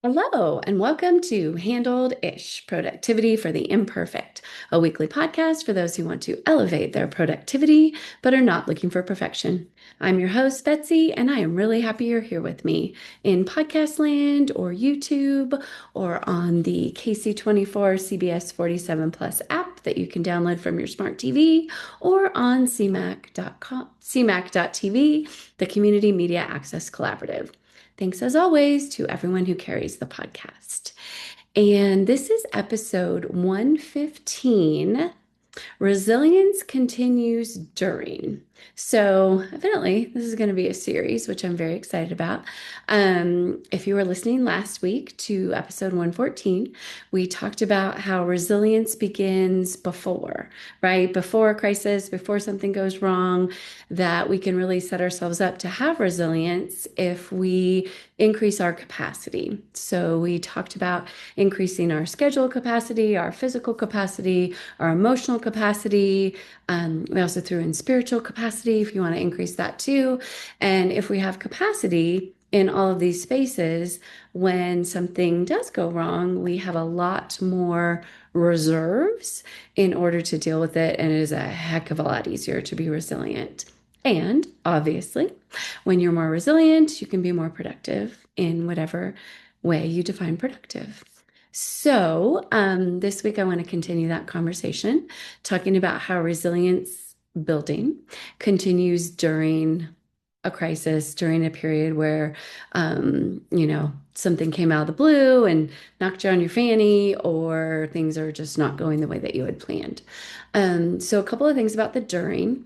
Hello, and welcome to Handled-ish Productivity for the Imperfect, a weekly podcast for those who want to elevate their productivity but are not looking for perfection. I'm your host, Betsy, and I am really happy you're here with me in podcast land or YouTube or on the KC24 CBS 47 Plus app that you can download from your smart TV or on CMAC.com, CMAC.TV, the Community Media Access Collaborative. Thanks as always to everyone who carries the podcast. And this is episode 115. Resilience continues during. So, evidently, this is going to be a series, which I'm very excited about. If you were listening last week to episode 114, we talked about how resilience begins before, right? Before a crisis, before something goes wrong, that we can really set ourselves up to have resilience if we increase our capacity. So, we talked about increasing our schedule capacity, our physical capacity, our emotional capacity. We also threw in spiritual capacity if you want to increase that too. And if we have capacity in all of these spaces, when something does go wrong, we have a lot more reserves in order to deal with it. And it is a heck of a lot easier to be resilient. And obviously, when you're more resilient, you can be more productive in whatever way you define productive. So, this week I want to continue that conversation, talking about how resilience building continues during a crisis, during a period where, something came out of the blue and knocked you on your fanny, or things are just not going the way that you had planned. So, a couple of things about the during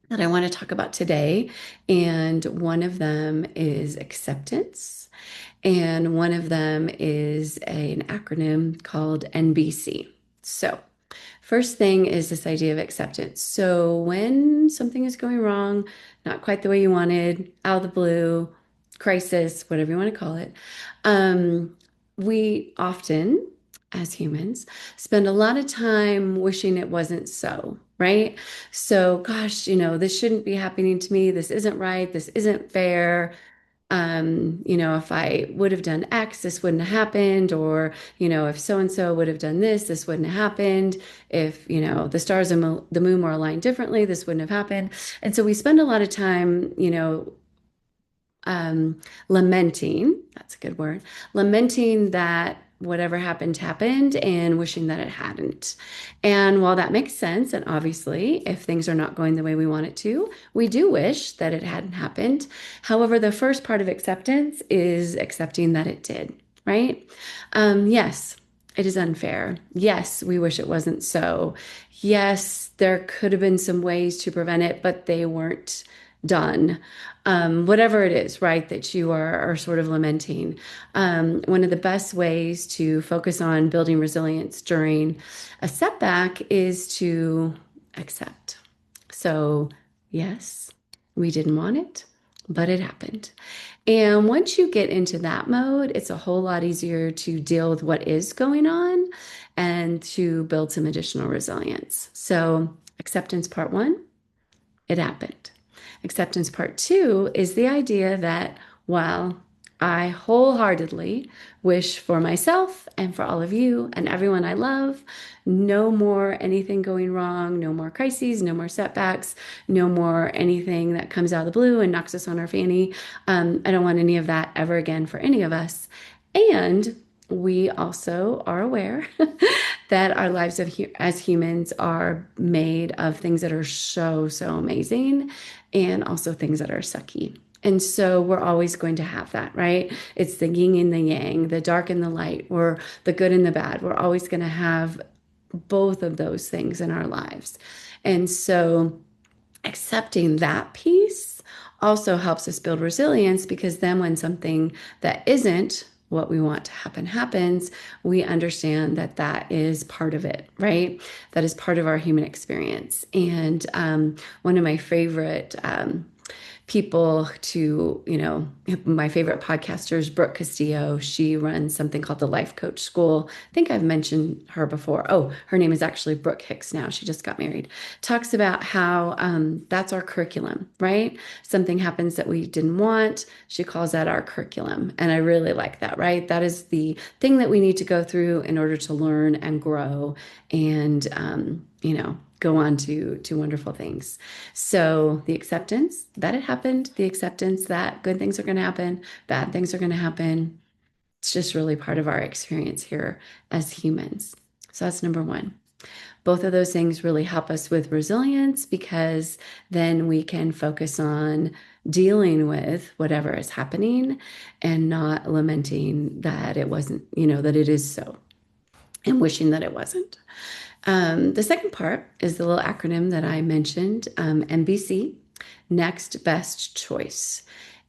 that I want to talk about today, and one of them is acceptance. And one of them is an acronym called NBC. So, first thing is this idea of acceptance. So, when something is going wrong, not quite the way you wanted, out of the blue, crisis, whatever you want to call it, we often, as humans, spend a lot of time wishing it wasn't so, right? So, gosh, this shouldn't be happening to me. This isn't right. This isn't fair. If I would have done X, this wouldn't have happened, or, if so and so would have done this, this wouldn't have happened. If, the stars and the moon were aligned differently, this wouldn't have happened. And so we spend a lot of time, lamenting, that's a good word, lamenting that whatever happened and wishing that it hadn't. And while that makes sense, and obviously, if things are not going the way we want it to, we do wish that it hadn't happened. However, the first part of acceptance is accepting that it did, right? Yes, it is unfair. Yes, we wish it wasn't so. Yes, there could have been some ways to prevent it, but they weren't done. Whatever it is, right, that you are sort of lamenting. One of the best ways to focus on building resilience during a setback is to accept. So, yes, we didn't want it, but it happened. And once you get into that mode, it's a whole lot easier to deal with what is going on and to build some additional resilience. So, acceptance part one, it happened. Acceptance part two is the idea that while I wholeheartedly wish for myself and for all of you and everyone I love, no more anything going wrong, no more crises, no more setbacks, no more anything that comes out of the blue and knocks us on our fanny. I don't want any of that ever again for any of us. And we also are aware that our lives as humans are made of things that are so, so amazing and also things that are sucky. And so we're always going to have that, right? It's the yin and the yang, the dark and the light, or the good and the bad. We're always going to have both of those things in our lives. And so accepting that piece also helps us build resilience, because then when something that isn't what we want to happen happens, we understand that that is part of it, right? That is part of our human experience. And one of my favorite people to, my favorite podcaster is Brooke Castillo. She runs something called the Life Coach School. I think I've mentioned her before. Oh, her name is actually Brooke Hicks now. She just got married. Talks about how that's our curriculum, right? Something happens that we didn't want. She calls that our curriculum. And I really like that, right? That is the thing that we need to go through in order to learn and grow and, go on to wonderful things. So the acceptance that it happened, the acceptance that good things are going to happen, bad things are going to happen. It's just really part of our experience here as humans. So that's number one. Both of those things really help us with resilience because then we can focus on dealing with whatever is happening and not lamenting that it wasn't, that it is so and wishing that it wasn't. The second part is the little acronym that I mentioned, NBC, Next Best Choice.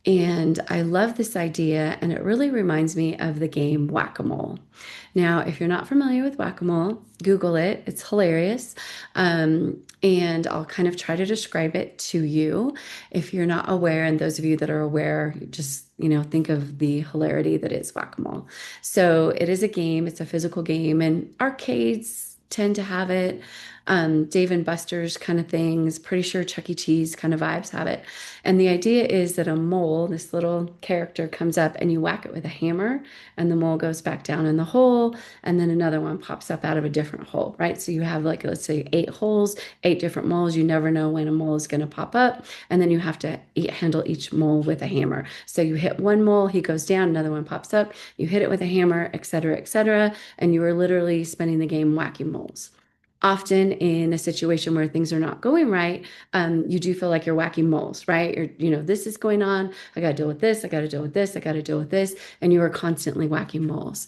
And I love this idea, and it really reminds me of the game Whack-A-Mole. Now, if you're not familiar with Whack-A-Mole, Google it. It's hilarious. And I'll kind of try to describe it to you. If you're not aware, and those of you that are aware, just think of the hilarity that is Whack-A-Mole. So it is a game, it's a physical game, and arcades tend to have it. Dave and Buster's kind of things, pretty sure Chuck E. Cheese kind of vibes have it. And the idea is that a mole, this little character, comes up and you whack it with a hammer, and the mole goes back down in the hole, and then another one pops up out of a different hole, right? So you have, like, let's say 8 holes, 8 different moles. You never know when a mole is going to pop up, and then you have to handle each mole with a hammer. So you hit one mole, he goes down, another one pops up, you hit it with a hammer, et cetera, and you are literally spending the game whacking moles. Often in a situation where things are not going right, you do feel like you're whacking moles, right? This is going on. I got to deal with this. I got to deal with this. I got to deal with this. And you are constantly whacking moles.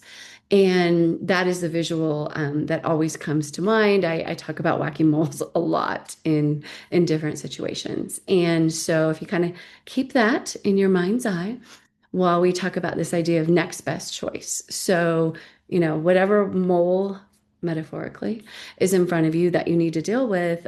And that is the visual that always comes to mind. I talk about whacking moles a lot in different situations. And so if you kind of keep that in your mind's eye while we talk about this idea of next best choice. So, whatever mole metaphorically is in front of you that you need to deal with,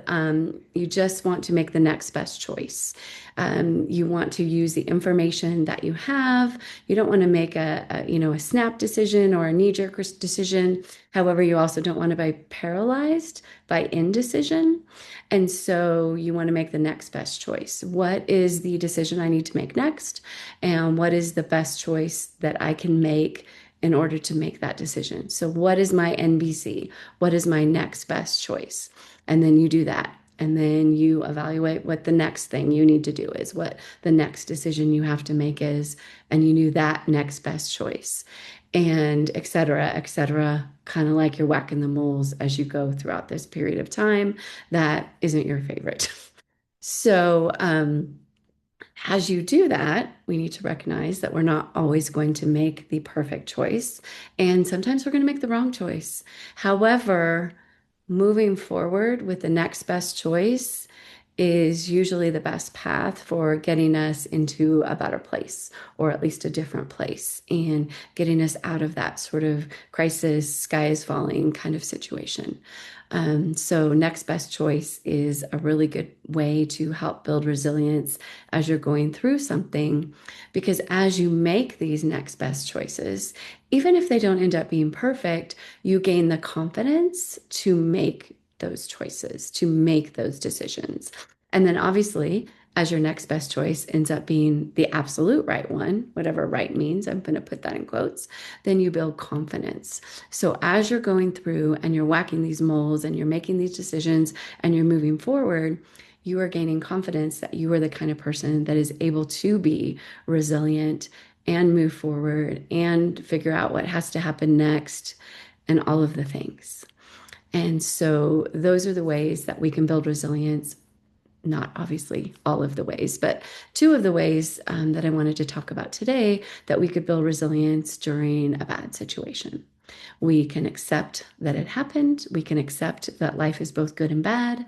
you just want to make the next best choice. You want to use the information that you have. You don't want to make a snap decision or a knee-jerk decision. However, you also don't want to be paralyzed by indecision. And so you want to make the next best choice. What is the decision I need to make next? And what is the best choice that I can make in order to make that decision? So what is my NBC? What is my next best choice? And then you do that. And then you evaluate what the next thing you need to do is, what the next decision you have to make is, and you do that next best choice, and et cetera, kind of like you're whacking the moles as you go throughout this period of time that isn't your favorite. So, as you do that, we need to recognize that we're not always going to make the perfect choice, and sometimes we're going to make the wrong choice. However, moving forward with the next best choice is usually the best path for getting us into a better place, or at least a different place, and getting us out of that sort of crisis, sky is falling kind of situation. So next best choice is a really good way to help build resilience as you're going through something, because as you make these next best choices, even if they don't end up being perfect, you gain the confidence to make those choices, to make those decisions. And then obviously, as your next best choice ends up being the absolute right one, whatever right means, I'm going to put that in quotes, then you build confidence. So as you're going through and you're whacking these moles and you're making these decisions and you're moving forward, you are gaining confidence that you are the kind of person that is able to be resilient and move forward and figure out what has to happen next and all of the things. And so those are the ways that we can build resilience. Not obviously all of the ways, but 2 of the ways that I wanted to talk about today that we could build resilience during a bad situation. We can accept that it happened. We can accept that life is both good and bad.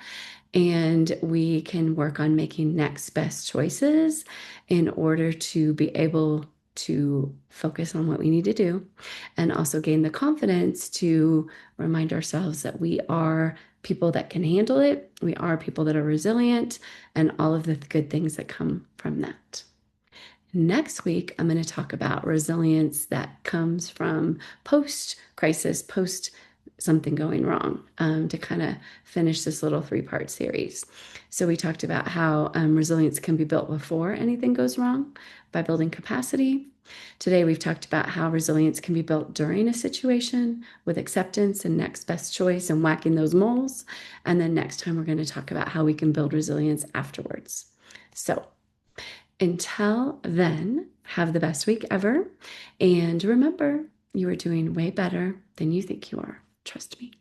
And we can work on making next best choices in order to be able to focus on what we need to do and also gain the confidence to remind ourselves that we are people that can handle it. We are people that are resilient and all of the good things that come from that. Next week, I'm going to talk about resilience that comes from post crisis, post something going wrong, to kind of finish this little 3-part series. So, we talked about how resilience can be built before anything goes wrong by building capacity. Today, we've talked about how resilience can be built during a situation with acceptance and next best choice and whacking those moles. And then next time, we're going to talk about how we can build resilience afterwards. So, until then, have the best week ever. And remember, you are doing way better than you think you are. Trust me.